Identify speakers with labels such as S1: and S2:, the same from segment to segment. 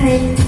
S1: கண்கள்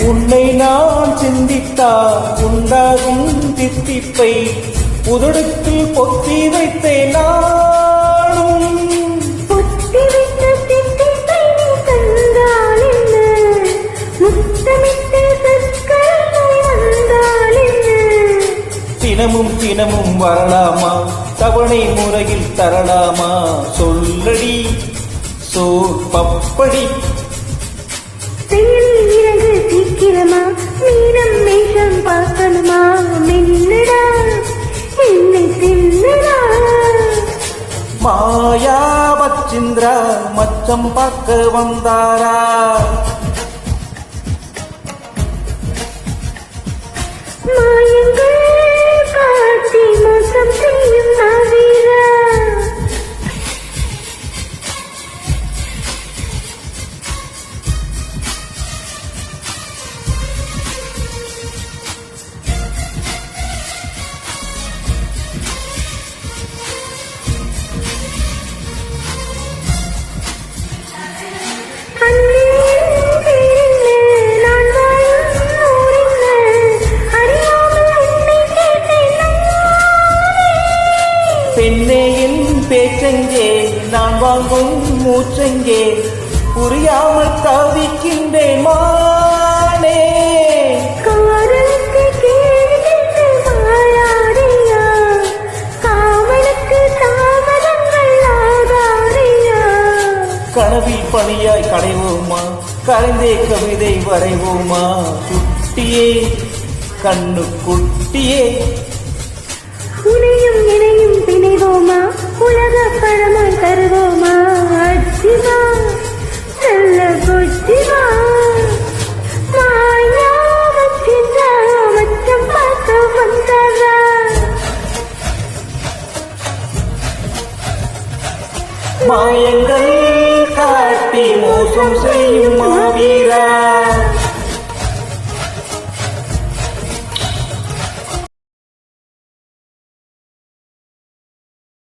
S2: உன்னை நான் சிந்தித்தா உண்டாகும் தித்திப்பை உதடுக்குள் பொத்தி வைத்தேன் நானும். தினமும் தினமும் வரலாமா, தவணை முறையில் தரலாமா, சொல்லடி சோர் பப்படி.
S1: இறங்கு சீக்கிரமா, மீனம் மேஷம் பார்க்கணுமா, மின்னடா என்னை தின்னடா.
S2: மாயா பச்சிந்திரா மச்சம் பார்க்க வந்தாரா,
S1: மாயங்கள் காட்டி மோசம் செய்யும் நாவீரா.
S2: பெண்ணே என் பேச்செங்கே, நான் வாங்கும் மூச்செங்கே, புரியாமல் தவிக்கின்றேன் மானே. கனவில் பணியாய் கடைவோமா, கரைந்தே கவிதை வரைவோமா, சுட்டியே கண்ணு குட்டியே.
S1: உனையும் இணையும் பிணைவோமா, உலக பழமாய் தருவோமா, அச்சிவா நல்ல கொச்சிவா. மாயா வச்சின்றா மச்சம் பார்க்க வந்தாரா.
S2: மாயங்கள் காட்டி மோசம் செய்யும் மாவீரா.